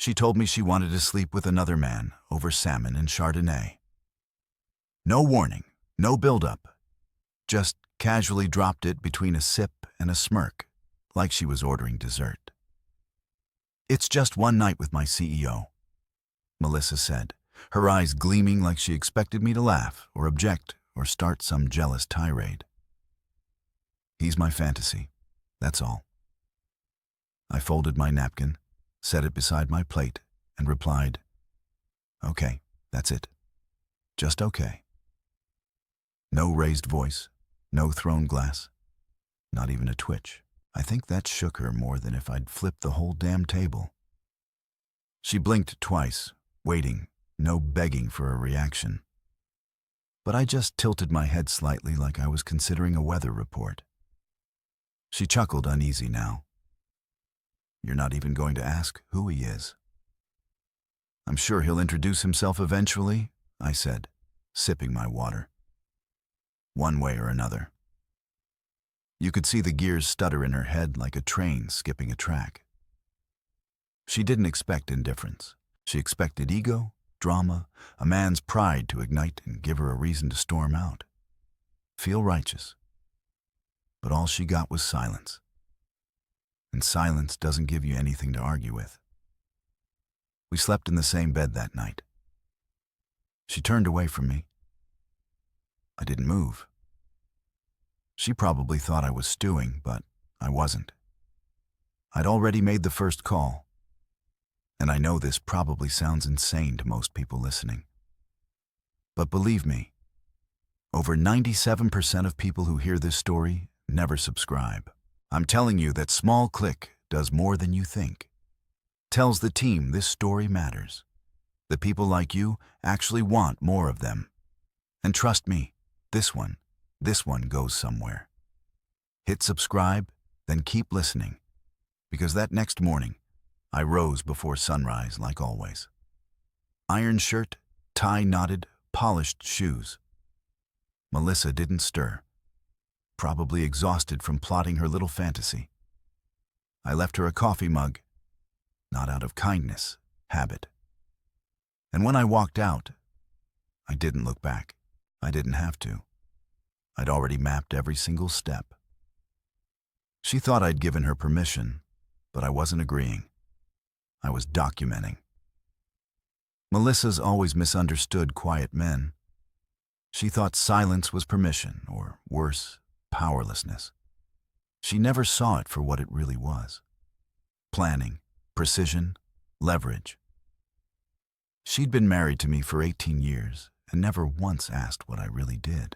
She told me she wanted to sleep with another man over salmon and Chardonnay. No warning, no build-up. Just casually dropped it between a sip and a smirk, like she was ordering dessert. "It's just one night with my CEO," Melissa said, her eyes gleaming like she expected me to laugh or object or start some jealous tirade. "He's my fantasy, that's all." I folded my napkin, set it beside my plate, and replied, "Okay, that's it. Just okay." No raised voice, no thrown glass, not even a twitch. I think that shook her more than if I'd flipped the whole damn table. She blinked twice, waiting, no begging for a reaction. But I just tilted my head slightly like I was considering a weather report. She chuckled uneasy now. "You're not even going to ask who he is?" "I'm sure he'll introduce himself eventually," I said, sipping my water. "One way or another." You could see the gears stutter in her head like a train skipping a track. She didn't expect indifference. She expected ego, drama, a man's pride to ignite and give her a reason to storm out. Feel righteous. But all she got was silence. And silence doesn't give you anything to argue with. We slept in the same bed that night. She turned away from me. I didn't move. She probably thought I was stewing, but I wasn't. I'd already made the first call. And I know this probably sounds insane to most people listening. But believe me, over 97% of people who hear this story never subscribe. I'm telling you that small click does more than you think. Tells the team this story matters. The people like you actually want more of them. And trust me, this one goes somewhere. Hit subscribe, then keep listening, because that next morning, I rose before sunrise like always. Iron shirt, tie knotted, polished shoes. Melissa didn't stir, probably exhausted from plotting her little fantasy. I left her a coffee mug, not out of kindness, habit. And when I walked out, I didn't look back. I didn't have to. I'd already mapped every single step. She thought I'd given her permission, but I wasn't agreeing. I was documenting. Melissa's always misunderstood quiet men. She thought silence was permission, or worse, powerlessness. She never saw it for what it really was. Planning, precision, leverage. She'd been married to me for 18 years and never once asked what I really did.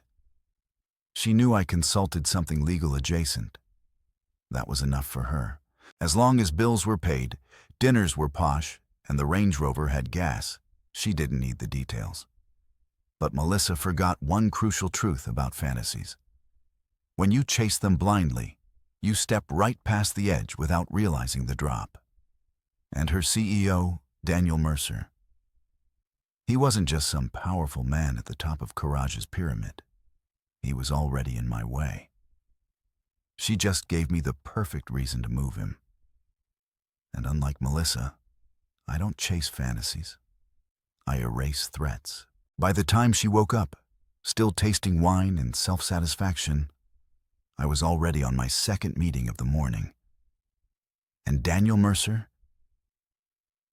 She knew I consulted something legal adjacent. That was enough for her. As long as bills were paid, dinners were posh, and the Range Rover had gas, she didn't need the details. But Melissa forgot one crucial truth about fantasies. When you chase them blindly, you step right past the edge without realizing the drop. And her CEO, Daniel Mercer. He wasn't just some powerful man at the top of Courage's pyramid. He was already in my way. She just gave me the perfect reason to move him. And unlike Melissa, I don't chase fantasies. I erase threats. By the time she woke up, still tasting wine and self-satisfaction, I was already on my second meeting of the morning. And Daniel Mercer?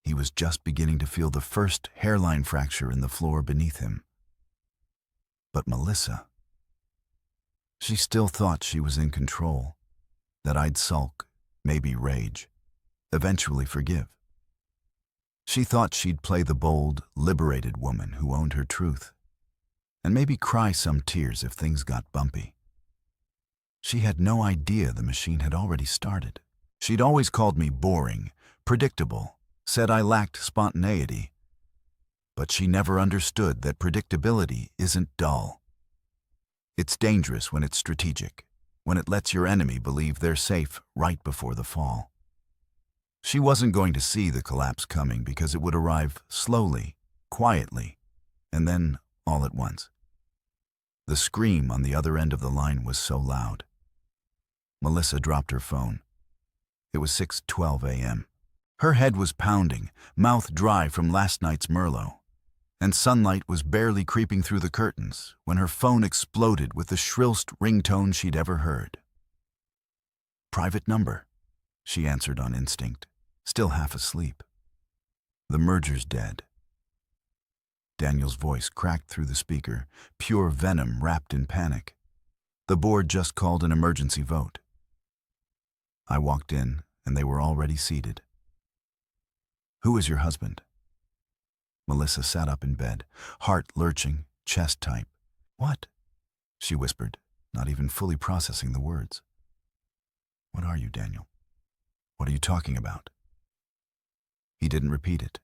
He was just beginning to feel the first hairline fracture in the floor beneath him. But Melissa, she still thought she was in control, that I'd sulk, maybe rage, eventually forgive. She thought she'd play the bold, liberated woman who owned her truth, and maybe cry some tears if things got bumpy. She had no idea the machine had already started. She'd always called me boring, predictable, said I lacked spontaneity. But she never understood that predictability isn't dull. It's dangerous when it's strategic, when it lets your enemy believe they're safe right before the fall. She wasn't going to see the collapse coming because it would arrive slowly, quietly, and then all at once. The scream on the other end of the line was so loud. Melissa dropped her phone. It was 6:12 a.m. Her head was pounding, mouth dry from last night's Merlot, and sunlight was barely creeping through the curtains when her phone exploded with the shrillest ringtone she'd ever heard. "Private number," she answered on instinct, still half asleep. "The merger's dead." Daniel's voice cracked through the speaker, pure venom wrapped in panic. The board just called an emergency vote. I walked in, and they were already seated. "Who is your husband?" Melissa sat up in bed, heart lurching, chest tight. "What?" she whispered, not even fully processing the words. "What are you, Daniel? What are you talking about?" He didn't repeat it.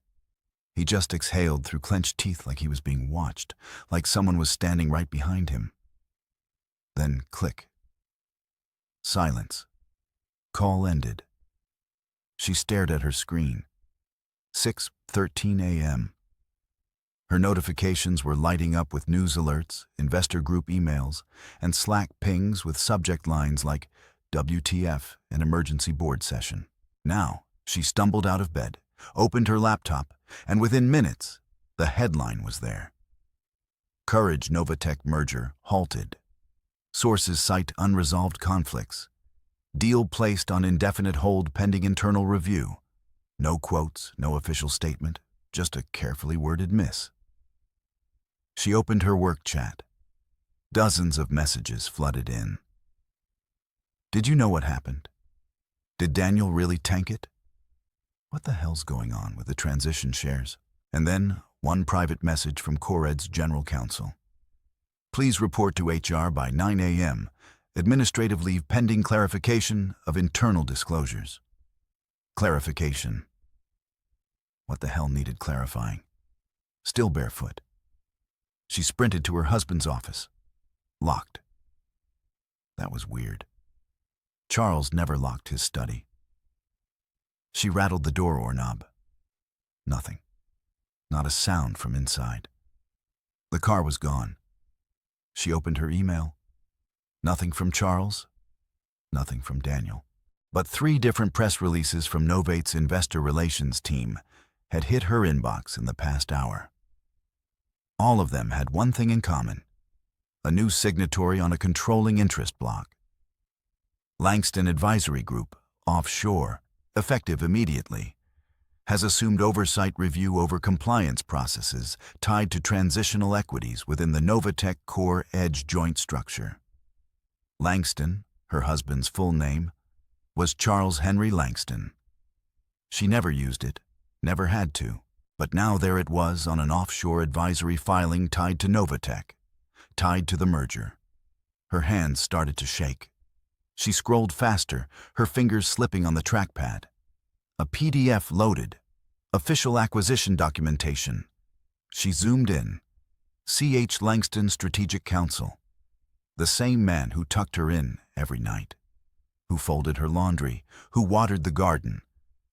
He just exhaled through clenched teeth like he was being watched, like someone was standing right behind him. Then click. Silence. Call ended. She stared at her screen. 6:13 a.m. Her notifications were lighting up with news alerts, investor group emails, and Slack pings with subject lines like WTF, an emergency board session. Now, she stumbled out of bed, opened her laptop, and within minutes, the headline was there. Courage Novatech merger halted. Sources cite unresolved conflicts. Deal placed on indefinite hold pending internal review. No quotes, no official statement, just a carefully worded miss. She opened her work chat. Dozens of messages flooded in. Did you know what happened? Did Daniel really tank it? What the hell's going on with the transition shares? And then one private message from CoreEd's general counsel. Please report to HR by 9 a.m. Administrative leave pending clarification of internal disclosures. Clarification. What the hell needed clarifying? Still barefoot. She sprinted to her husband's office. Locked. That was weird. Charles never locked his study. She rattled the door knob. Nothing. Not a sound from inside. The car was gone. She opened her email. Nothing from Charles. Nothing from Daniel. But 3 different press releases from Novate's investor relations team had hit her inbox in the past hour. All of them had one thing in common: a new signatory on a controlling interest block. Langston Advisory Group, offshore, effective immediately, has assumed oversight review over compliance processes tied to transitional equities within the Novatech CoreEdge joint structure. Langston, her husband's full name, was Charles Henry Langston. She never used it, never had to, but now there it was on an offshore advisory filing tied to Novatech, tied to the merger. Her hands started to shake. She scrolled faster, her fingers slipping on the trackpad. A PDF loaded. Official acquisition documentation. She zoomed in. C.H. Langston Strategic Counsel. The same man who tucked her in every night, who folded her laundry, who watered the garden,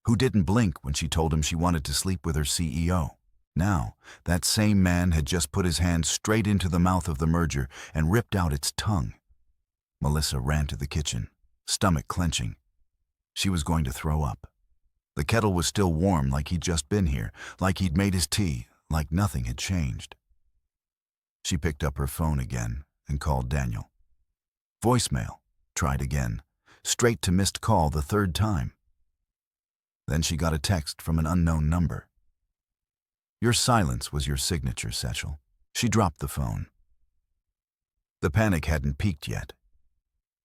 who didn't blink when she told him she wanted to sleep with her CEO. Now, that same man had just put his hand straight into the mouth of the merger and ripped out its tongue. Melissa ran to the kitchen, stomach clenching. She was going to throw up. The kettle was still warm like he'd just been here, like he'd made his tea, like nothing had changed. She picked up her phone again and called Daniel. Voicemail. Tried again. Straight to missed call the 3rd time. Then she got a text from an unknown number. Your silence was your signature, Setchel. She dropped the phone. The panic hadn't peaked yet.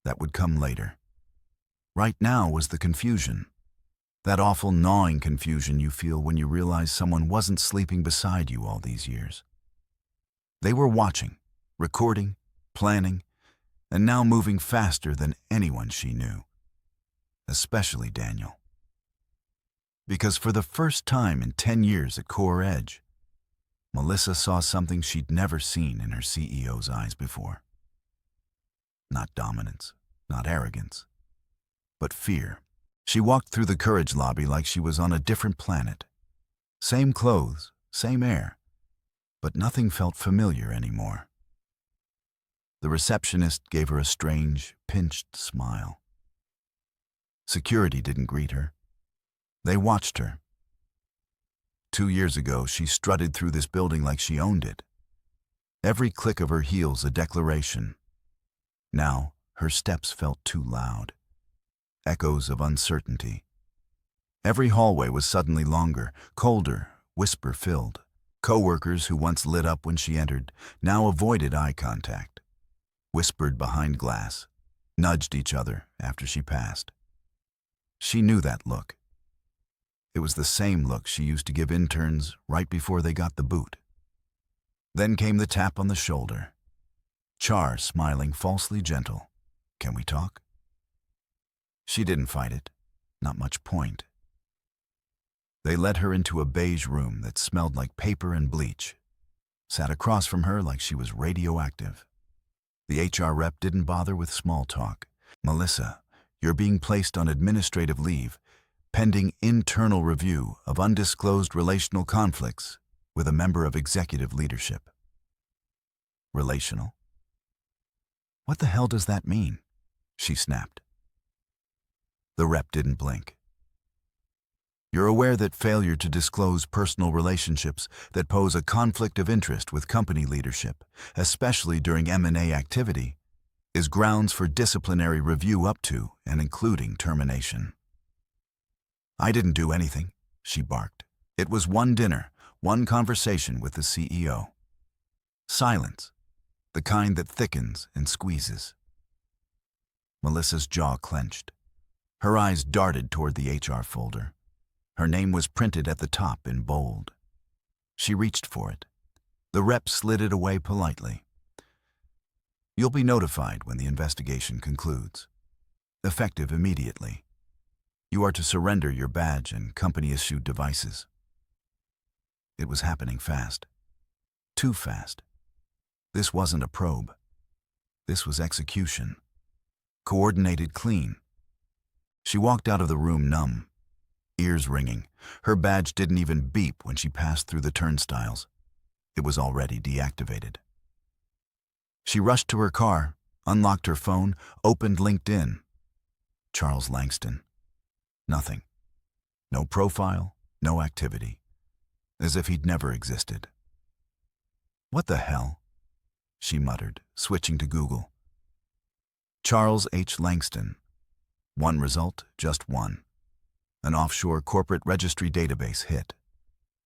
That would come later. Right now was the confusion. That awful gnawing confusion you feel when you realize someone wasn't sleeping beside you all these years. They were watching, recording, planning, and now moving faster than anyone she knew. Especially Daniel. Because for the first time in 10 years at CoreEdge, Melissa saw something she'd never seen in her CEO's eyes before. Not dominance, not arrogance, but fear. She walked through the Courage lobby like she was on a different planet. Same clothes, same air, but nothing felt familiar anymore. The receptionist gave her a strange, pinched smile. Security didn't greet her. They watched her. 2 years ago, she strutted through this building like she owned it. Every click of her heels a declaration. Now, her steps felt too loud. Echoes of uncertainty. Every hallway was suddenly longer, colder, whisper-filled. Co-workers who once lit up when she entered now avoided eye contact, whispered behind glass, nudged each other after she passed. She knew that look. It was the same look she used to give interns right before they got the boot. Then came the tap on the shoulder. Char smiling falsely gentle. "Can we talk?" She didn't fight it. Not much point. They led her into a beige room that smelled like paper and bleach. Sat across from her like she was radioactive. The HR rep didn't bother with small talk. "Melissa, you're being placed on administrative leave, pending internal review of undisclosed relational conflicts with a member of executive leadership." Relational? What the hell does that mean? She snapped. The rep didn't blink. "You're aware that failure to disclose personal relationships that pose a conflict of interest with company leadership, especially during M&A activity, is grounds for disciplinary review up to and including termination." "I didn't do anything," she barked. "It was one dinner, one conversation with the CEO." Silence, the kind that thickens and squeezes. Melissa's jaw clenched. Her eyes darted toward the HR folder. Her name was printed at the top in bold. She reached for it. The rep slid it away politely. "You'll be notified when the investigation concludes. Effective immediately. You are to surrender your badge and company-issued devices." It was happening fast. Too fast. This wasn't a probe. This was execution. Coordinated clean. She walked out of the room numb, ears ringing. Her badge didn't even beep when she passed through the turnstiles. It was already deactivated. She rushed to her car, unlocked her phone, opened LinkedIn. Charles Langston. Nothing. No profile, no activity. As if he'd never existed. "What the hell?" she muttered, switching to Google. Charles H. Langston. One result, just one. An offshore corporate registry database hit.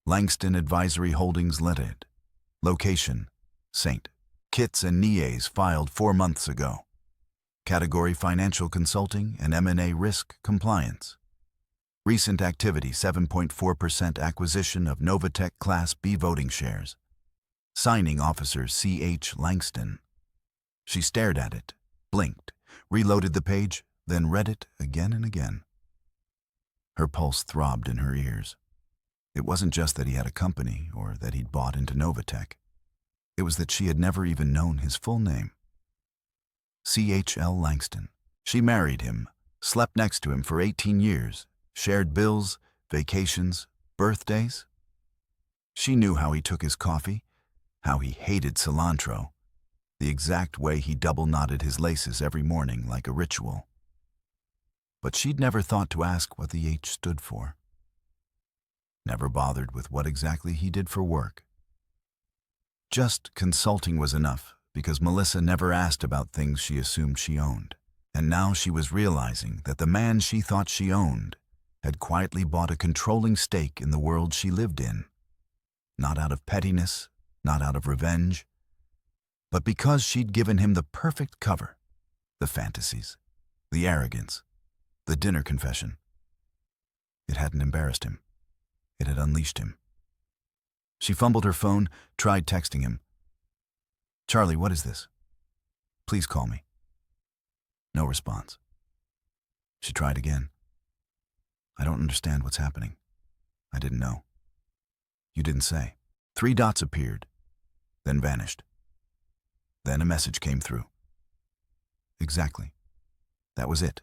Langston Advisory Holdings Limited. Location, St. Kitts and Nevis, filed 4 months ago. Category Financial Consulting and M&A Risk Compliance. Recent activity 7.4% acquisition of Novatech Class B voting shares. Signing officer C.H. Langston. She stared at it, blinked, reloaded the page, then read it again and again. Her pulse throbbed in her ears. It wasn't just that he had a company or that he'd bought into Novatech. It was that she had never even known his full name. C.H.L. Langston. She married him, slept next to him for 18 years, shared bills, vacations, birthdays. She knew how he took his coffee, how he hated cilantro, the exact way he double-knotted his laces every morning like a ritual. But she'd never thought to ask what the H stood for. Never bothered with what exactly he did for work. Just consulting was enough, because Melissa never asked about things she assumed she owned. And now she was realizing that the man she thought she owned had quietly bought a controlling stake in the world she lived in. Not out of pettiness, not out of revenge, but because she'd given him the perfect cover. The fantasies, the arrogance, the dinner confession. It hadn't embarrassed him. It had unleashed him. She fumbled her phone, tried texting him. "Charlie, what is this? Please call me." No response. She tried again. "I don't understand what's happening. I didn't know." "You didn't say." 3 dots appeared, then vanished. Then a message came through. Exactly. That was it.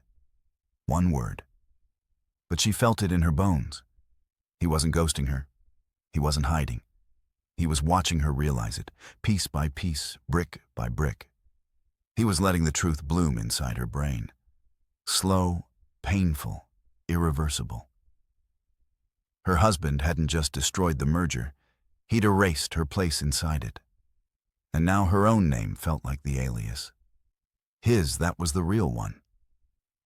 One word. But she felt it in her bones. He wasn't ghosting her. He wasn't hiding. He was watching her realize it, piece by piece, brick by brick. He was letting the truth bloom inside her brain. Slow, painful, irreversible. Her husband hadn't just destroyed the merger, he'd erased her place inside it. And now her own name felt like the alias. His, that was the real one.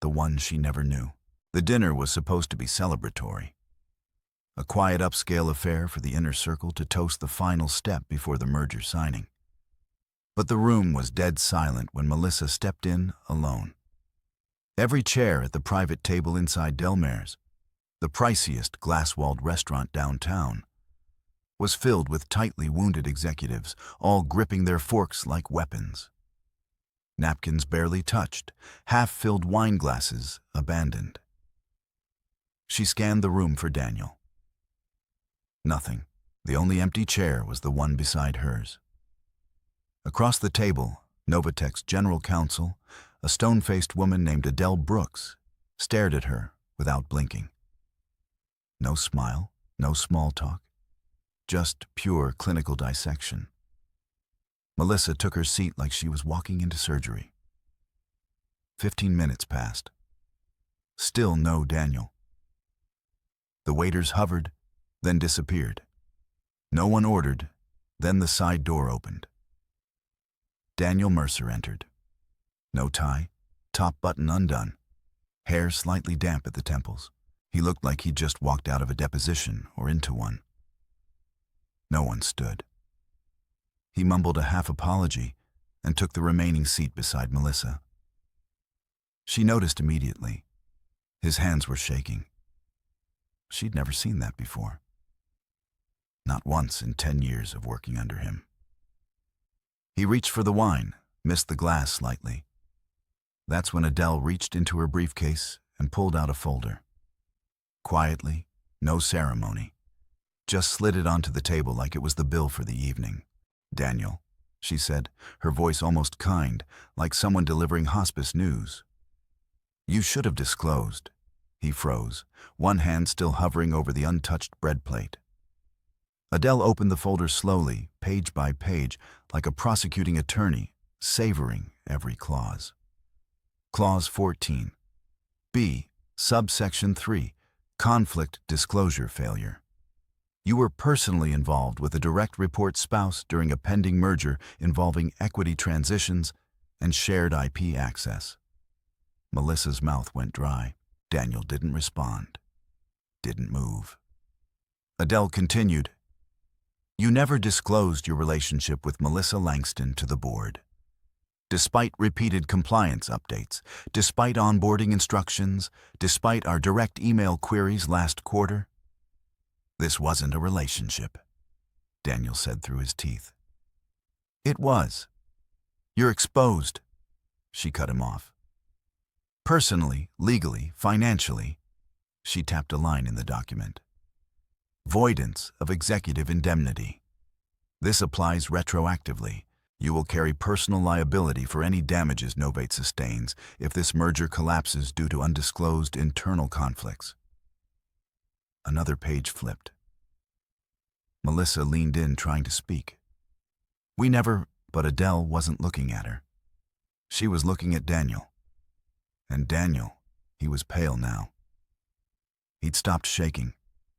The one she never knew. The dinner was supposed to be celebratory. A quiet upscale affair for the inner circle to toast the final step before the merger signing. But the room was dead silent when Melissa stepped in alone. Every chair at the private table inside Del Mar's, the priciest glass-walled restaurant downtown, was filled with tightly wounded executives, all gripping their forks like weapons. Napkins barely touched, half-filled wine glasses abandoned. She scanned the room for Daniel. Nothing. The only empty chair was the one beside hers. Across the table, Novatech's general counsel, a stone-faced woman named Adele Brooks, stared at her without blinking. No smile, no small talk, just pure clinical dissection. Melissa took her seat like she was walking into surgery. 15 minutes passed. Still no Daniel. The waiters hovered, then disappeared. No one ordered, then the side door opened. Daniel Mercer entered. No tie, top button undone, hair slightly damp at the temples. He looked like he'd just walked out of a deposition or into one. No one stood. He mumbled a half apology and took the remaining seat beside Melissa. She noticed immediately. His hands were shaking. She'd never seen that before. Not once in 10 years of working under him. He reached for the wine, missed the glass slightly. That's when Adele reached into her briefcase and pulled out a folder. Quietly, no ceremony, just slid it onto the table like it was the bill for the evening. "Daniel," she said, her voice almost kind, like someone delivering hospice news. "You should have disclosed." He froze, one hand still hovering over the untouched bread plate. Adele opened the folder slowly, page by page, like a prosecuting attorney, savoring every clause. Clause 14. B. Subsection 3. Conflict disclosure failure. You were personally involved with a direct report spouse during a pending merger involving equity transitions and shared IP access. Melissa's mouth went dry. Daniel didn't respond. Didn't move. Adele continued. You never disclosed your relationship with Melissa Langston to the board. Despite repeated compliance updates, despite onboarding instructions, despite our direct email queries last quarter, this wasn't a relationship, Daniel said through his teeth. It was. You're exposed, she cut him off. Personally, legally, financially, she tapped a line in the document. Voidance of executive indemnity. This applies retroactively. You will carry personal liability for any damages Novate sustains if this merger collapses due to undisclosed internal conflicts. Another page flipped. Melissa leaned in trying to speak. But Adele wasn't looking at her. She was looking at Daniel. And Daniel, he was pale now. He'd stopped shaking.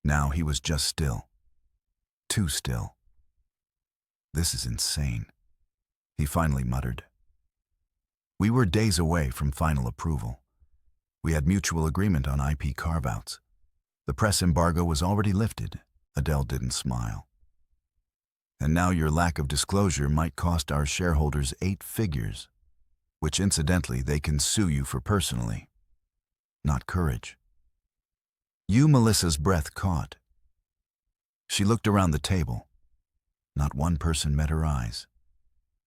Now he was just still. Too still. This is insane, he finally muttered. We were days away from final approval. We had mutual agreement on IP carve-outs. The press embargo was already lifted. Adele didn't smile. And now your lack of disclosure might cost our shareholders 8 figures, which incidentally they can sue you for personally, not courage. Melissa's breath caught. She looked around the table. Not one person met her eyes.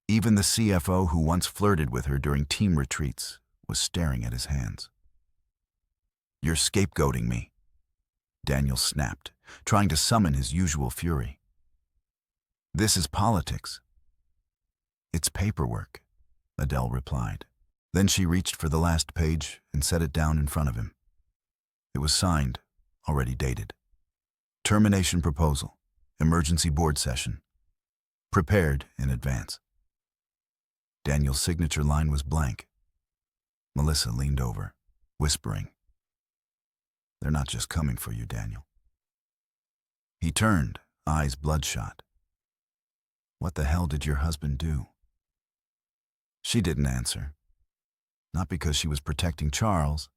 Even the CFO who once flirted with her during team retreats was staring at his hands. You're scapegoating me, Daniel snapped, trying to summon his usual fury. This is politics. It's paperwork, Adele replied. Then she reached for the last page and set it down in front of him. It was signed, already dated. Termination proposal, emergency board session. Prepared in advance. Daniel's signature line was blank. Melissa leaned over, whispering. They're not just coming for you, Daniel. He turned, eyes bloodshot. "What the hell did your husband do?" She didn't answer. Not because she was protecting Charles,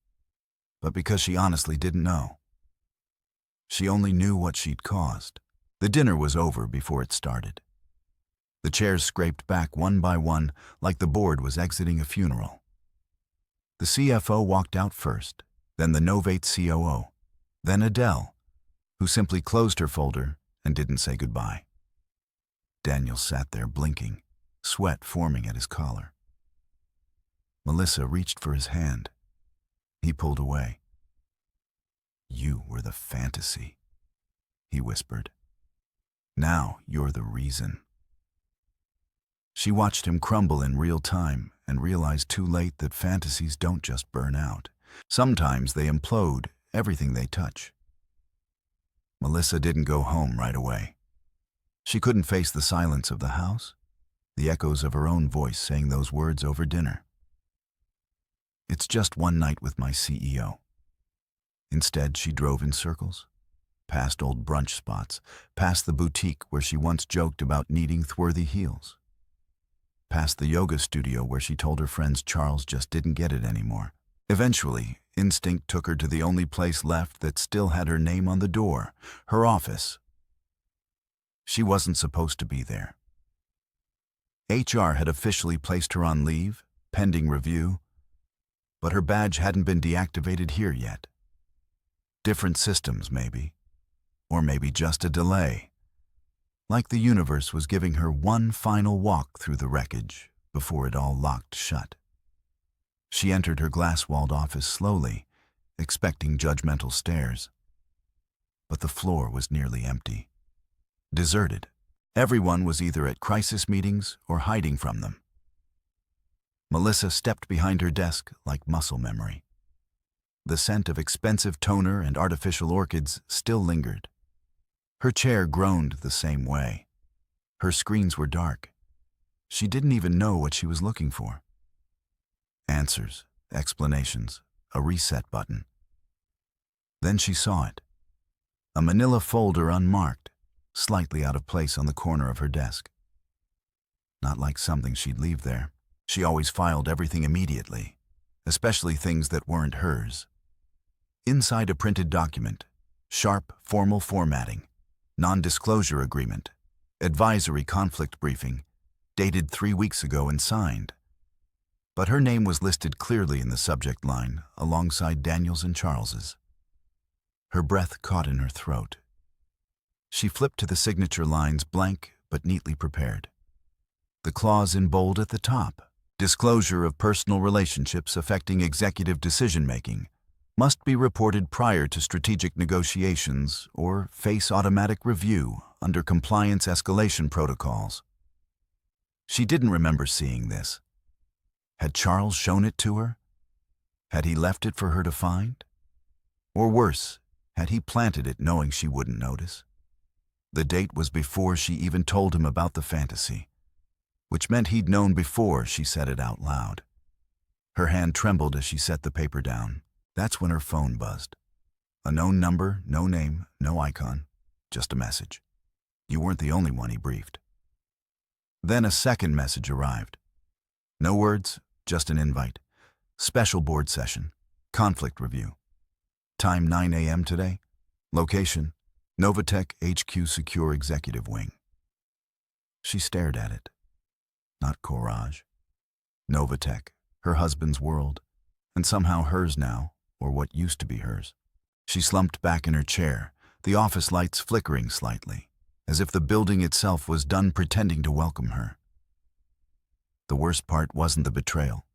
but because she honestly didn't know. She only knew what she'd caused. The dinner was over before it started. The chairs scraped back one by one like the board was exiting a funeral. The CFO walked out first, then the Novate COO, then Adele, who simply closed her folder and didn't say goodbye. Daniel sat there blinking, sweat forming at his collar. Melissa reached for his hand. He pulled away. "You were the fantasy," he whispered. "Now you're the reason." She watched him crumble in real time and realized too late that fantasies don't just burn out. Sometimes they implode everything they touch. Melissa didn't go home right away. She couldn't face the silence of the house, the echoes of her own voice saying those words over dinner. "It's just one night with my CEO." Instead, she drove in circles, past old brunch spots, past the boutique where she once joked about needing Thworthy heels, past the yoga studio where she told her friends Charles just didn't get it anymore. Eventually, instinct took her to the only place left that still had her name on the door, her office. She wasn't supposed to be there. HR had officially placed her on leave, pending review, but her badge hadn't been deactivated here yet. Different systems, maybe. Or maybe just a delay. Like the universe was giving her one final walk through the wreckage before it all locked shut. She entered her glass-walled office slowly, expecting judgmental stares. But the floor was nearly empty. Deserted. Everyone was either at crisis meetings or hiding from them. Melissa stepped behind her desk like muscle memory. The scent of expensive toner and artificial orchids still lingered. Her chair groaned the same way. Her screens were dark. She didn't even know what she was looking for. Answers, explanations, a reset button. Then she saw it. A manila folder unmarked, slightly out of place on the corner of her desk. Not like something she'd leave there. She always filed everything immediately, especially things that weren't hers. Inside a printed document, sharp, formal formatting, non-disclosure agreement, advisory conflict briefing, dated 3 weeks ago and signed. But her name was listed clearly in the subject line, alongside Daniel's and Charles's. Her breath caught in her throat. She flipped to the signature lines, blank but neatly prepared. The clause in bold at the top, disclosure of personal relationships affecting executive decision-making, must be reported prior to strategic negotiations or face automatic review under compliance escalation protocols. She didn't remember seeing this. Had Charles shown it to her? Had he left it for her to find? Or worse, had he planted it knowing she wouldn't notice? The date was before she even told him about the fantasy, which meant he'd known before she said it out loud. Her hand trembled as she set the paper down. That's when her phone buzzed. A known number, no name, no icon, just a message. You weren't the only one, he briefed. Then a second message arrived. No words, just an invite. Special board session. Conflict review. Time 9 a.m. today. Location, Novatech HQ Secure Executive Wing. She stared at it. Not Courage. Novatech, her husband's world, and somehow hers now, or what used to be hers. She slumped back in her chair, the office lights flickering slightly, as if the building itself was done pretending to welcome her. The worst part wasn't the betrayal.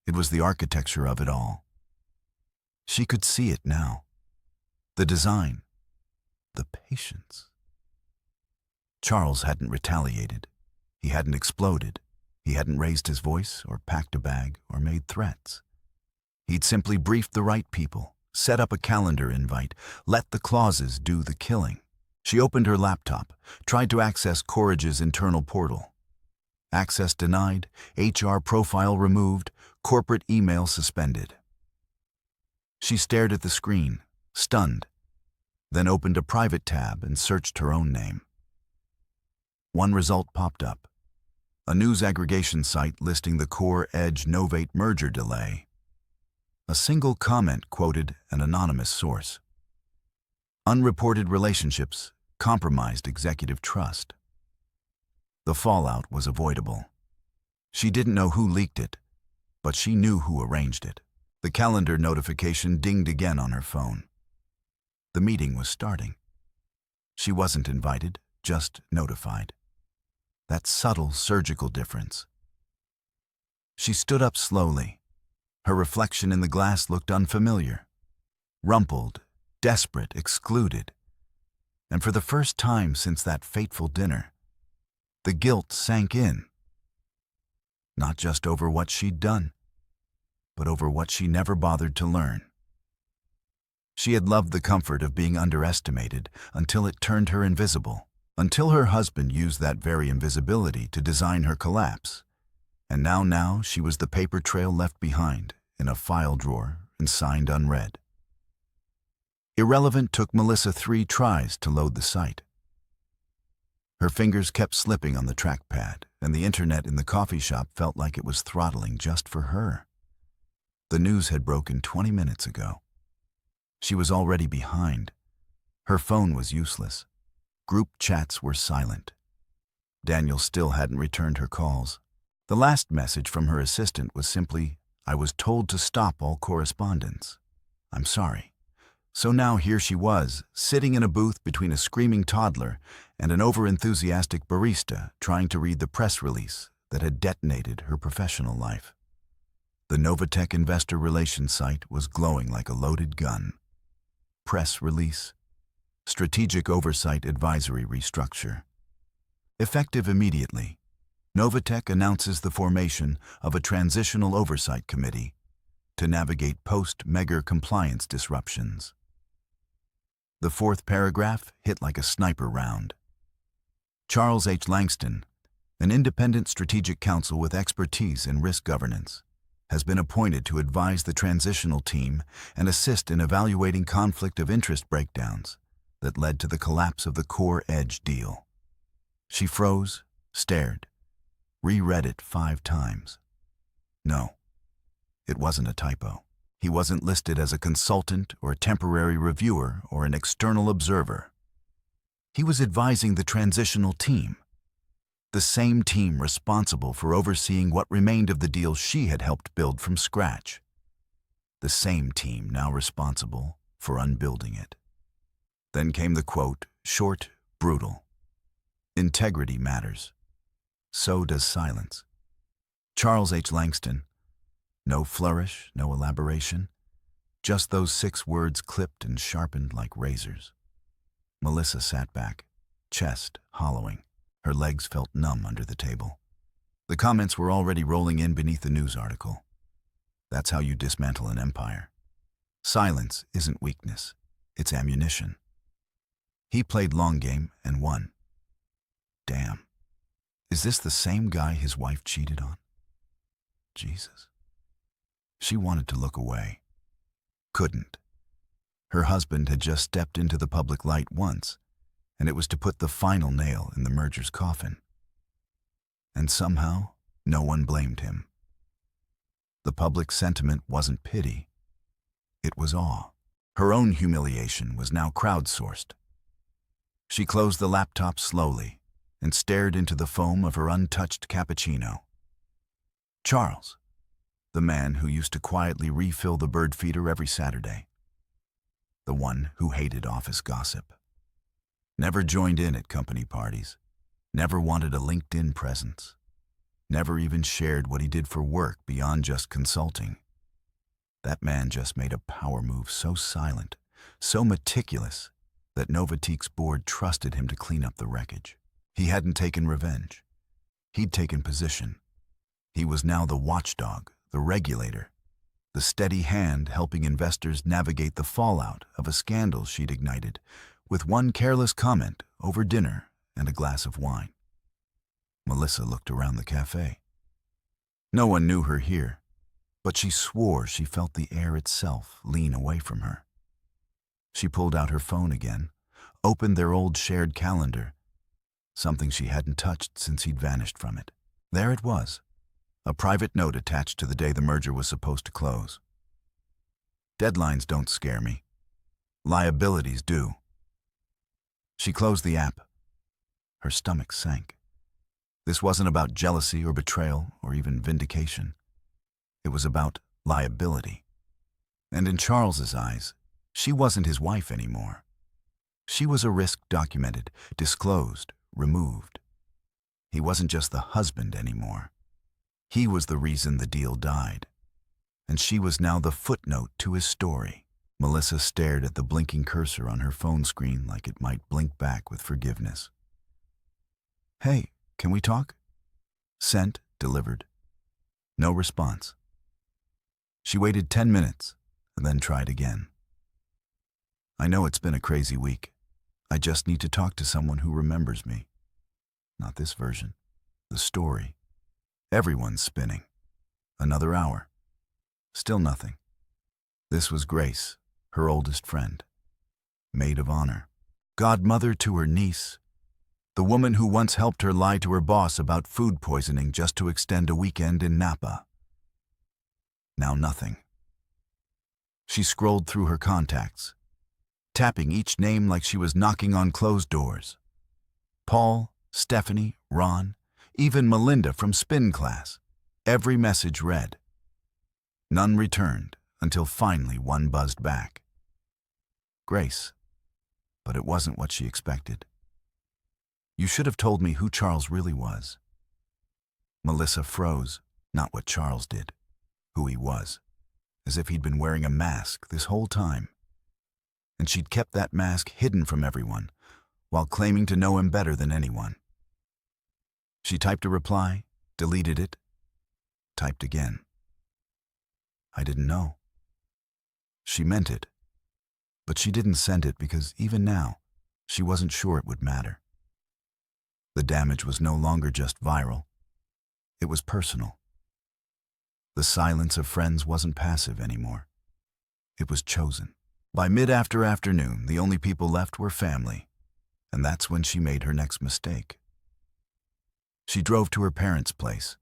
It was the architecture of it all. She could see it now. The design. The patience. Charles hadn't retaliated. He hadn't exploded. He hadn't raised his voice or packed a bag or made threats. He'd simply briefed the right people, set up a calendar invite, let the clauses do the killing. She opened her laptop, tried to access Courage's internal portal. Access denied, HR profile removed, corporate email suspended. She stared at the screen, stunned. then opened a private tab and searched her own name. One result popped up: a news aggregation site listing the Core Edge Novate merger delay. A single comment quoted an anonymous source. Unreported relationships compromised executive trust. The fallout was avoidable. She didn't know who leaked it, but she knew who arranged it. The calendar notification dinged again on her phone. The meeting was starting. She wasn't invited, just notified. That subtle surgical difference. She stood up slowly. Her reflection in the glass looked unfamiliar. Rumpled, desperate, excluded. And for the first time since that fateful dinner, the guilt sank in. Not just over what she'd done, but over what she never bothered to learn. She had loved the comfort of being underestimated until it turned her invisible, until her husband used that very invisibility to design her collapse. And now she was the paper trail left behind in a file drawer and signed unread. Irrelevant took Melissa 3 tries to load the site. Her fingers kept slipping on the trackpad, and the internet in the coffee shop felt like it was throttling just for her. The news had broken 20 minutes ago. She was already behind. Her phone was useless. Group chats were silent. Daniel still hadn't returned her calls. The last message from her assistant was simply, "I was told to stop all correspondence. I'm sorry." So now here she was, sitting in a booth between a screaming toddler and an overenthusiastic barista trying to read the press release that had detonated her professional life. The Novatech investor relations site was glowing like a loaded gun. Press release. Strategic Oversight Advisory Restructure. Effective immediately, Novatech announces the formation of a Transitional Oversight Committee to navigate post-Megger compliance disruptions. The 4th paragraph hit like a sniper round. Charles H. Langston, an independent strategic counsel with expertise in risk governance, has been appointed to advise the transitional team and assist in evaluating conflict of interest breakdowns that led to the collapse of the Core Edge deal. She froze, stared, reread it 5 times. No, it wasn't a typo. He wasn't listed as a consultant or a temporary reviewer or an external observer. He was advising the transitional team, the same team responsible for overseeing what remained of the deal she had helped build from scratch. The same team now responsible for unbuilding it. Then came the quote, short, brutal. Integrity matters. So does silence. Charles H. Langston. No flourish, no elaboration. Just those 6 words clipped and sharpened like razors. Melissa sat back, chest hollowing. Her legs felt numb under the table. The comments were already rolling in beneath the news article. That's how you dismantle an empire. Silence isn't weakness, it's ammunition. He played long game and won. Damn. Is this the same guy his wife cheated on? Jesus. She wanted to look away. Couldn't. Her husband had just stepped into the public light once, and it was to put the final nail in the merger's coffin. And somehow, no one blamed him. The public sentiment wasn't pity. It was awe. Her own humiliation was now crowdsourced. She closed the laptop slowly and stared into the foam of her untouched cappuccino. Charles, the man who used to quietly refill the bird feeder every Saturday. The one who hated office gossip. Never joined in at company parties. Never wanted a LinkedIn presence. Never even shared what he did for work beyond just consulting. That man just made a power move so silent, so meticulous, that Novatech's board trusted him to clean up the wreckage. He hadn't taken revenge. He'd taken position. He was now the watchdog, the regulator, the steady hand helping investors navigate the fallout of a scandal she'd ignited with one careless comment over dinner and a glass of wine. Melissa looked around the cafe. No one knew her here, but she swore she felt the air itself lean away from her. She pulled out her phone again, opened their old shared calendar, something she hadn't touched since he'd vanished from it. There it was, a private note attached to the day the merger was supposed to close. Deadlines don't scare me. Liabilities do. She closed the app. Her stomach sank. This wasn't about jealousy or betrayal or even vindication. It was about liability. And in Charles's eyes, she wasn't his wife anymore. She was a risk documented, disclosed, removed. He wasn't just the husband anymore. He was the reason the deal died. And she was now the footnote to his story. Melissa stared at the blinking cursor on her phone screen like it might blink back with forgiveness. "Hey, can we talk?" Sent, delivered. No response. She waited 10 minutes and then tried again. "I know it's been a crazy week. I just need to talk to someone who remembers me." Not this version. The story. Everyone's spinning. Another hour. Still nothing. This was Grace, her oldest friend. Maid of honor. Godmother to her niece. The woman who once helped her lie to her boss about food poisoning just to extend a weekend in Napa. Now nothing. She scrolled through her contacts, tapping each name like she was knocking on closed doors. Paul, Stephanie, Ron, even Melinda from spin class. Every message read. None returned until finally one buzzed back. Grace. But it wasn't what she expected. "You should have told me who Charles really was." Melissa froze, not what Charles did, who he was, as if he'd been wearing a mask this whole time. And she'd kept that mask hidden from everyone, while claiming to know him better than anyone. She typed a reply, deleted it, typed again. "I didn't know." She meant it, but she didn't send it because even now, she wasn't sure it would matter. The damage was no longer just viral. It was personal. The silence of friends wasn't passive anymore. It was chosen. By mid-afternoon, the only people left were family, and that's when she made her next mistake. She drove to her parents' place.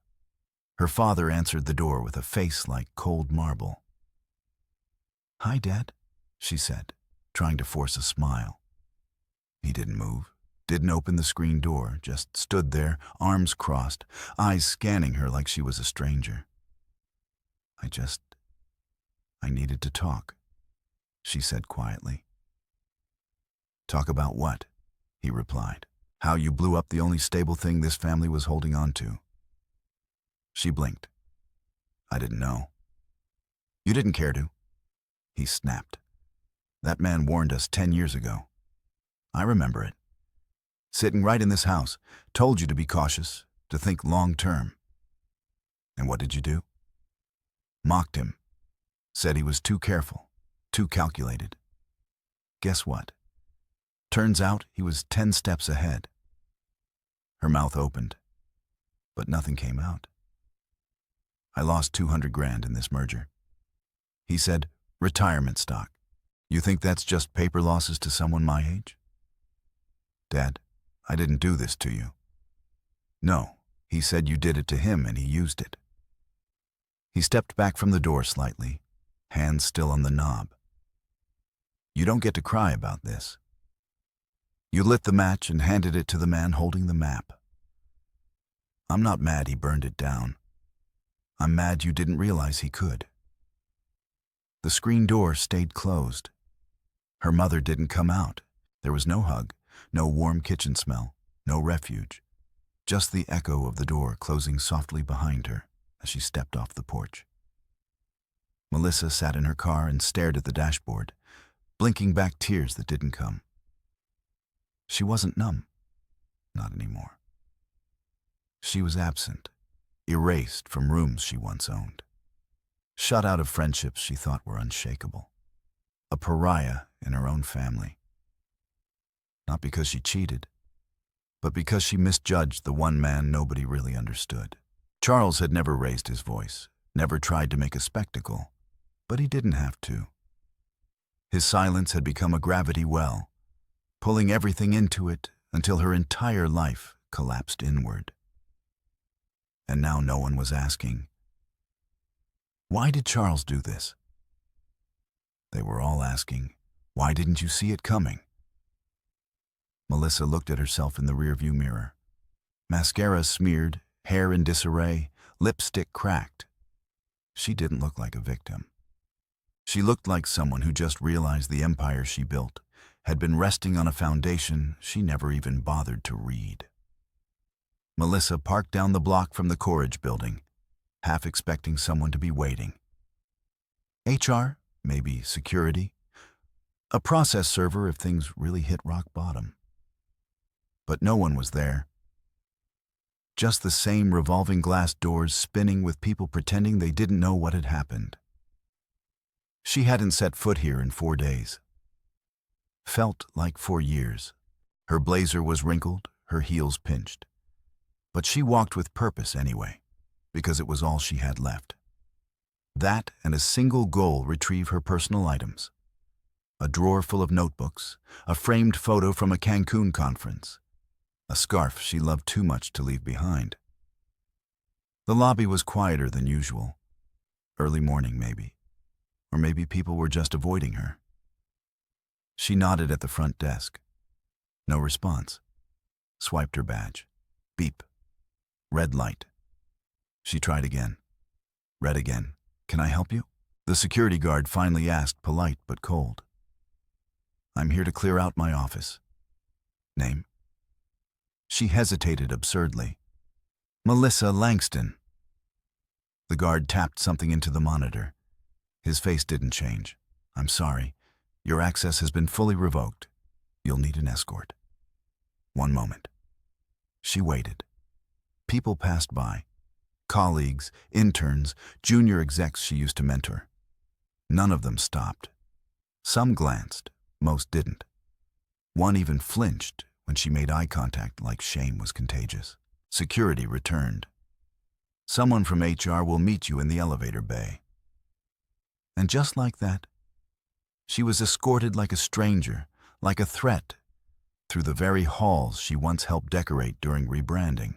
Her father answered the door with a face like cold marble. "Hi, Dad," she said, trying to force a smile. He didn't move, didn't open the screen door, just stood there, arms crossed, eyes scanning her like she was a stranger. I needed to talk," she said quietly. "Talk about what?" he replied. "How you blew up the only stable thing this family was holding on to." She blinked. "I didn't know." "You didn't care to." He snapped. "That man warned us 10 years ago. I remember it. Sitting right in this house, told you to be cautious, to think long term. And what did you do? Mocked him. Said he was too careful, too calculated. Guess what? Turns out he was 10 steps ahead." Her mouth opened, but nothing came out. "I lost 200 grand in this merger." He said, "Retirement stock. You think that's just paper losses to someone my age?" "Dad, I didn't do this to you." "No, he said you did it to him and he used it." He stepped back from the door slightly, hands still on the knob. "You don't get to cry about this." You lit the match and handed it to the man holding the map. "I'm not mad he burned it down. I'm mad you didn't realize he could." The screen door stayed closed. Her mother didn't come out. There was no hug, no warm kitchen smell, no refuge. Just the echo of the door closing softly behind her as she stepped off the porch. Melissa sat in her car and stared at the dashboard, blinking back tears that didn't come. She wasn't numb. Not anymore. She was absent, erased from rooms she once owned. Shut out of friendships she thought were unshakable. A pariah in her own family. Not because she cheated, but because she misjudged the one man nobody really understood. Charles had never raised his voice, never tried to make a spectacle, but he didn't have to. His silence had become a gravity well, pulling everything into it until her entire life collapsed inward. And now no one was asking, why did Charles do this? They were all asking, why didn't you see it coming? Melissa looked at herself in the rearview mirror. Mascara smeared, hair in disarray, lipstick cracked. She didn't look like a victim. She looked like someone who just realized the empire she built had been resting on a foundation she never even bothered to read. Melissa parked down the block from the Courage building, half expecting someone to be waiting. HR, maybe security, a process server if things really hit rock bottom. But no one was there. Just the same revolving glass doors spinning with people pretending they didn't know what had happened. She hadn't set foot here in 4 days. Felt like 4 years. Her blazer was wrinkled, her heels pinched. But she walked with purpose anyway, because it was all she had left. That and a single goal: retrieve her personal items. A drawer full of notebooks, a framed photo from a Cancun conference, a scarf she loved too much to leave behind. The lobby was quieter than usual. Early morning, maybe. Or maybe people were just avoiding her. She nodded at the front desk. No response. Swiped her badge. Beep. Red light. She tried again. Red again. Can I help you? The security guard finally asked, polite but cold. I'm here to clear out my office. Name? She hesitated absurdly. Melissa Langston. The guard tapped something into the monitor. His face didn't change. I'm sorry. Your access has been fully revoked. You'll need an escort. 1 moment. She waited. People passed by. Colleagues, interns, junior execs she used to mentor. None of them stopped. Some glanced, most didn't. One even flinched when she made eye contact, like shame was contagious. Security returned. Someone from HR will meet you in the elevator bay. And just like that, she was escorted like a stranger, like a threat, through the very halls she once helped decorate during rebranding.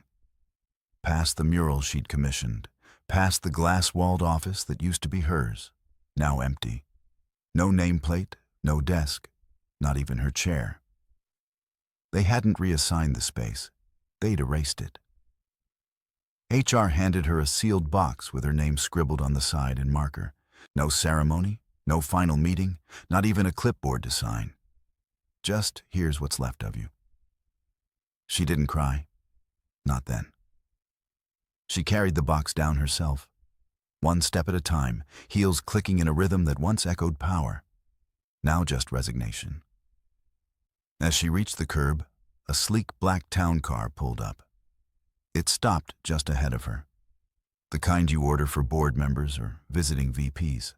Past the mural she'd commissioned, past the glass-walled office that used to be hers, now empty. No nameplate, no desk, not even her chair. They hadn't reassigned the space. They'd erased it. HR handed her a sealed box with her name scribbled on the side in marker. No ceremony, no final meeting, not even a clipboard to sign. Just, here's what's left of you. She didn't cry. Not then. She carried the box down herself, 1 step at a time, heels clicking in a rhythm that once echoed power, now just resignation. As she reached the curb, a sleek black town car pulled up. It stopped just ahead of her, the kind you order for board members or visiting VPs.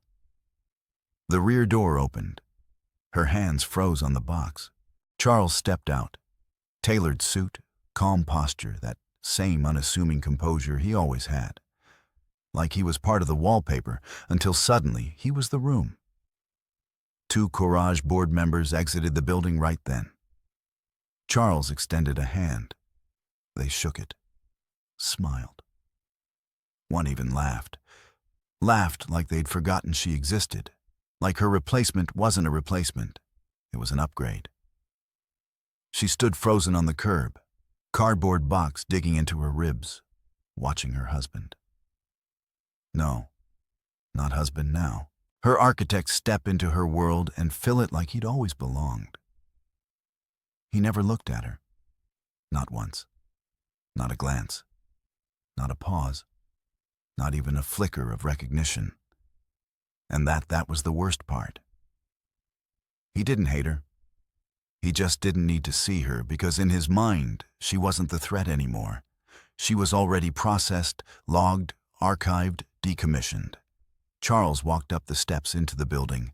The rear door opened. Her hands froze on the box. Charles stepped out. Tailored suit, calm posture, that same unassuming composure he always had. Like he was part of the wallpaper, until suddenly he was the room. 2 Courage board members exited the building right then. Charles extended a hand. They shook it, smiled. One even laughed. Laughed like they'd forgotten she existed, like her replacement wasn't a replacement. It was an upgrade. She stood frozen on the curb, cardboard box digging into her ribs, watching her husband. No, not husband now. Her architect step into her world and fill it like he'd always belonged. He never looked at her. Not once. Not a glance. Not a pause. Not even a flicker of recognition. And that was the worst part. He didn't hate her. He just didn't need to see her because in his mind, she wasn't the threat anymore. She was already processed, logged, archived, decommissioned. Charles walked up the steps into the building,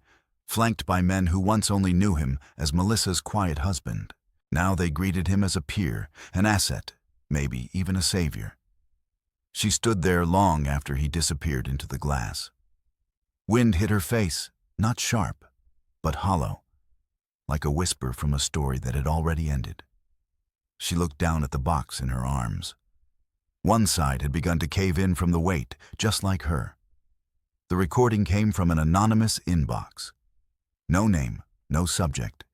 flanked by men who once only knew him as Melissa's quiet husband. Now they greeted him as a peer, an asset, maybe even a savior. She stood there long after he disappeared into the glass. Wind hit her face, not sharp, but hollow, like a whisper from a story that had already ended. She looked down at the box in her arms. One side had begun to cave in from the weight, just like her. The recording came from an anonymous inbox. No name, no subject,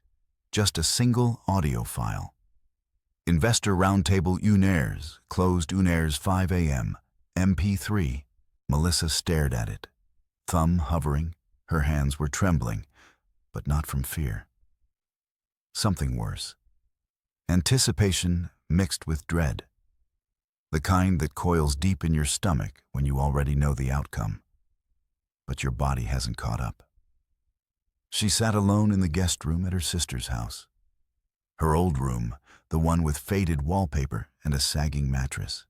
just a single audio file. Investor Roundtable Unairs, closed Unairs 5 a.m., MP3. Melissa stared at it, thumb hovering. Her hands were trembling, but not from fear. Something worse. Anticipation mixed with dread. The kind that coils deep in your stomach when you already know the outcome, but your body hasn't caught up. She sat alone in the guest room at her sister's house. Her old room, the one with faded wallpaper and a sagging mattress,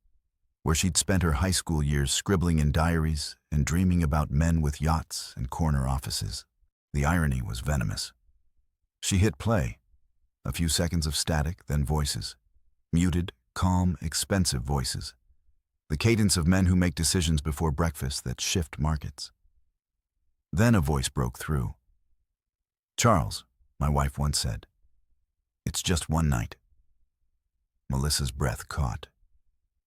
where she'd spent her high school years scribbling in diaries and dreaming about men with yachts and corner offices. The irony was venomous. She hit play. A few seconds of static, then voices. Muted, calm, expensive voices. The cadence of men who make decisions before breakfast that shift markets. Then a voice broke through. "Charles," my wife once said, "it's just one night." Melissa's breath caught.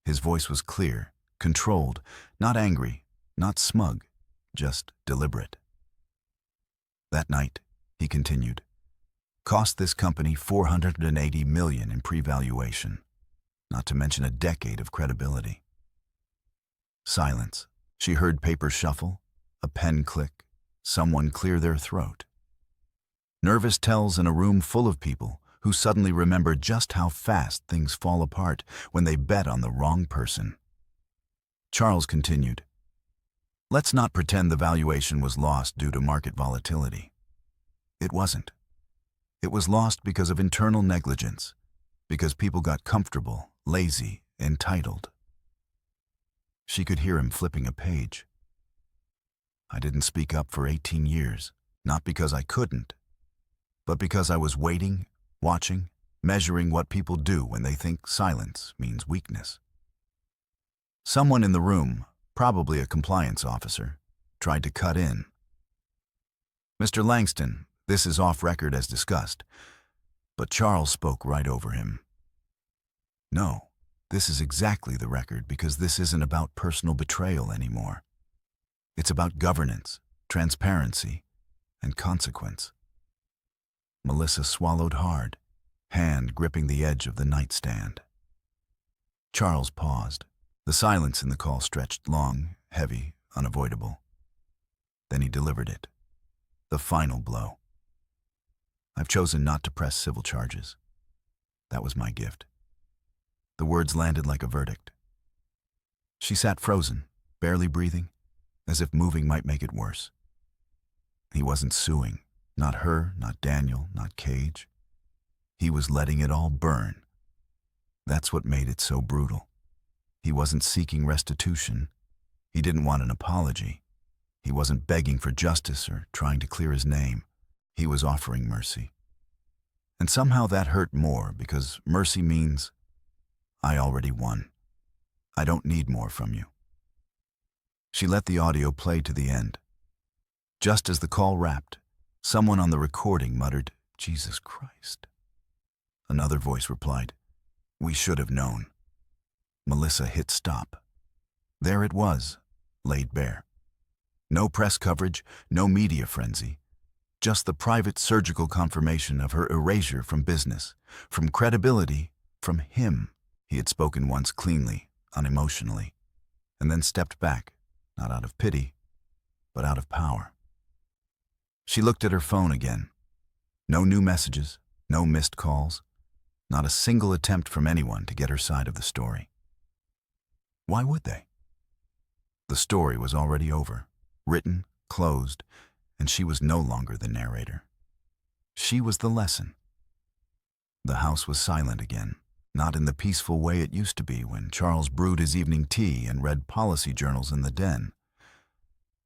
His voice was clear, controlled, not angry, not smug, just deliberate. "That night," he continued, "cost this company $480 million in pre-valuation, not to mention a decade of credibility." Silence. She heard paper shuffle, a pen click, someone clear their throat. Nervous tells in a room full of people who suddenly remember just how fast things fall apart when they bet on the wrong person. Charles continued, "Let's not pretend the valuation was lost due to market volatility. It wasn't. It was lost because of internal negligence, because people got comfortable, lazy, entitled." She could hear him flipping a page. "I didn't speak up for 18 years, not because I couldn't, but because I was waiting, watching, measuring what people do when they think silence means weakness." Someone in the room, probably a compliance officer, tried to cut in. "Mr. Langston, this is off record as discussed," but Charles spoke right over him. "No, this is exactly the record because this isn't about personal betrayal anymore. It's about governance, transparency, and consequence." Melissa swallowed hard, hand gripping the edge of the nightstand. Charles paused. The silence in the call stretched long, heavy, unavoidable. Then he delivered it. The final blow. "I've chosen not to press civil charges. That was my gift." The words landed like a verdict. She sat frozen, barely breathing, as if moving might make it worse. He wasn't suing. Not her, not Daniel, not Cage. He was letting it all burn. That's what made it so brutal. He wasn't seeking restitution. He didn't want an apology. He wasn't begging for justice or trying to clear his name. He was offering mercy. And somehow that hurt more because mercy means, I already won. I don't need more from you. She let the audio play to the end. Just as the call wrapped, someone on the recording muttered, "Jesus Christ." Another voice replied, "We should have known." Melissa hit stop. There it was, laid bare. No press coverage, no media frenzy. Just the private surgical confirmation of her erasure from business, from credibility, from him. He had spoken once cleanly, unemotionally, and then stepped back, not out of pity, but out of power. She looked at her phone again. No new messages, no missed calls, not a single attempt from anyone to get her side of the story. Why would they? The story was already over, written, closed, and she was no longer the narrator. She was the lesson. The house was silent again, not in the peaceful way it used to be when Charles brewed his evening tea and read policy journals in the den,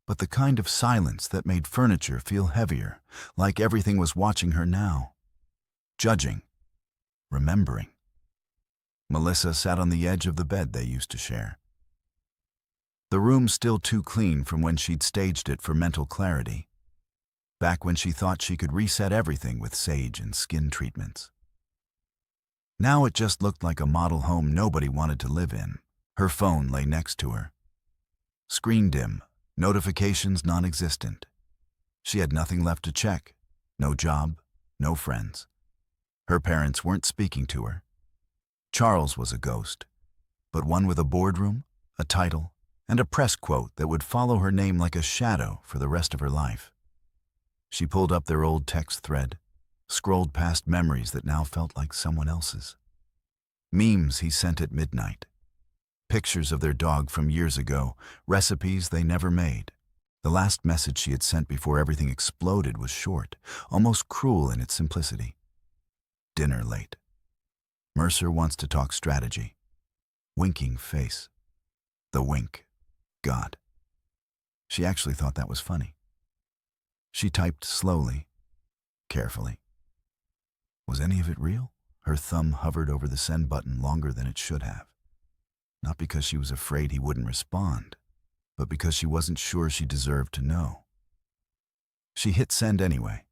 but the kind of silence that made furniture feel heavier, like everything was watching her now, judging, remembering. Melissa sat on the edge of the bed they used to share. The room still too clean from when she'd staged it for mental clarity, back when she thought she could reset everything with sage and skin treatments. Now it just looked like a model home nobody wanted to live in. Her phone lay next to her. Screen dim, notifications non-existent. She had nothing left to check. No job, no friends. Her parents weren't speaking to her. Charles was a ghost, but one with a boardroom, a title, and a press quote that would follow her name like a shadow for the rest of her life. She pulled up their old text thread, scrolled past memories that now felt like someone else's. Memes he sent at midnight. Pictures of their dog from years ago, recipes they never made. The last message she had sent before everything exploded was short, almost cruel in its simplicity. Dinner late. Mercer wants to talk strategy. Winking face. The wink. God. She actually thought that was funny. She typed slowly, carefully. Was any of it real? Her thumb hovered over the send button longer than it should have. Not because she was afraid he wouldn't respond, but because she wasn't sure she deserved to know. She hit send anyway.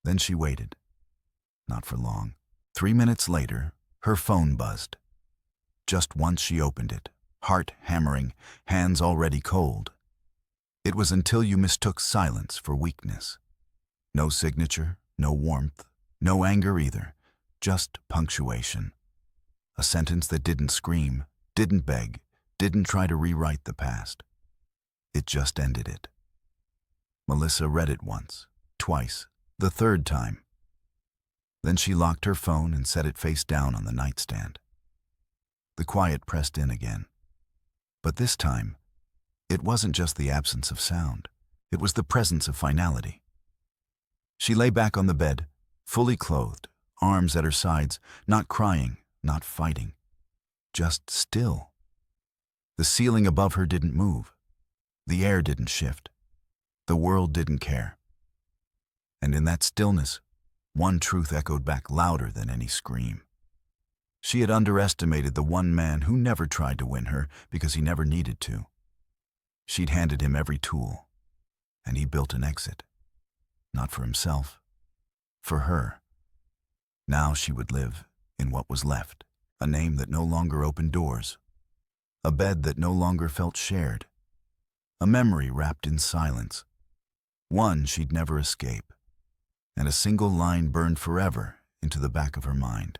Then she waited. Not for long. 3 minutes later, her phone buzzed. Just once she opened it, heart hammering, hands already cold. It was until you mistook silence for weakness. No signature, no warmth, no anger either, just punctuation. A sentence that didn't scream, didn't beg, didn't try to rewrite the past. It just ended it. Melissa read it once, twice, the third time. Then she locked her phone and set it face down on the nightstand. The quiet pressed in again. But this time, it wasn't just the absence of sound. It was the presence of finality. She lay back on the bed, fully clothed, arms at her sides, not crying, not fighting, just still. The ceiling above her didn't move. The air didn't shift. The world didn't care. And in that stillness, one truth echoed back louder than any scream. She had underestimated the one man who never tried to win her because he never needed to. She'd handed him every tool, and he built an exit. Not for himself, for her. Now she would live in what was left, a name that no longer opened doors, a bed that no longer felt shared, a memory wrapped in silence, one she'd never escape, and a single line burned forever into the back of her mind.